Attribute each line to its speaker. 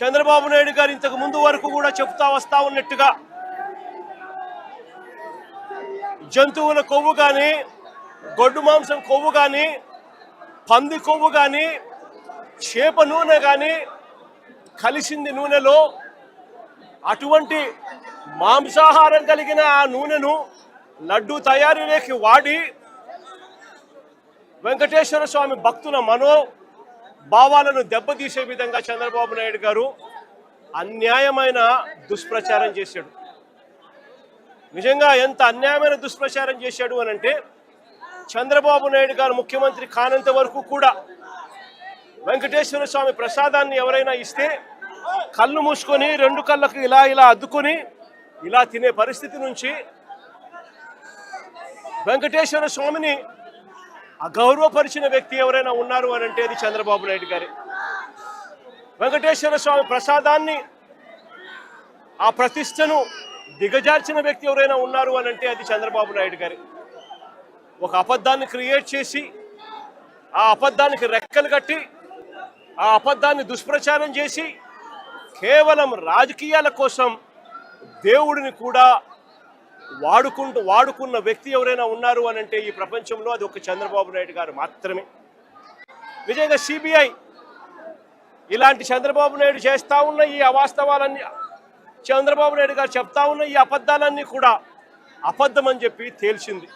Speaker 1: చంద్రబాబు నాయుడు గారు ఇంతకు ముందు వరకు కూడా చెప్తా వస్తా ఉన్నట్టుగా జంతువుల కొవ్వు కానీ, గొడ్డు మాంసం కొవ్వు కానీ, పంది కొవ్వు కానీ, చేప నూనె కానీ కలిసింది నూనెలో. అటువంటి మాంసాహారం కలిగిన ఆ నూనెను లడ్డూ తయారీలోకి వాడి వెంకటేశ్వర స్వామి భక్తుల మనోభావాలను దెబ్బతీసే విధంగా చంద్రబాబు నాయుడు గారు అన్యాయమైన దుష్ప్రచారం చేశాడు. నిజంగా ఎంత అన్యాయమైన దుష్ప్రచారం చేశాడు అనంటే, చంద్రబాబు నాయుడు గారు ముఖ్యమంత్రి కానంత వరకు కూడా వెంకటేశ్వర స్వామి ప్రసాదాన్ని ఎవరైనా ఇస్తే కళ్ళు మూసుకొని రెండు కళ్ళకు ఇలా ఇలా అద్దుకొని ఇలా తినే పరిస్థితి నుంచి వెంకటేశ్వర స్వామిని అగౌరవపరిచిన వ్యక్తి ఎవరైనా ఉన్నారు అనంటే అది చంద్రబాబు నాయుడు గారే. వెంకటేశ్వర స్వామి ప్రసాదాన్ని, ఆ ప్రతిష్టను దిగజార్చిన వ్యక్తి ఎవరైనా ఉన్నారు అనంటే అది చంద్రబాబు నాయుడు గారే. ఒక అబద్ధాన్ని క్రియేట్ చేసి, ఆ అబద్ధానికి రెక్కలు కట్టి, ఆ అబద్ధాన్ని దుష్ప్రచారం చేసి కేవలం రాజకీయాల కోసం దేవుడిని కూడా వాడుకున్న వ్యక్తి ఎవరైనా ఉన్నారు అనంటే ఈ ప్రపంచంలో అది ఒక చంద్రబాబు నాయుడు గారు మాత్రమే. నిజంగా సిబిఐ ఇలాంటి చంద్రబాబు నాయుడు చేస్తా ఉన్న ఈ అవాస్తవాలన్నీ, చంద్రబాబు నాయుడు గారు చెప్తా ఉన్న ఈ అబద్ధాలన్నీ కూడా అబద్ధమని చెప్పి తేల్చింది.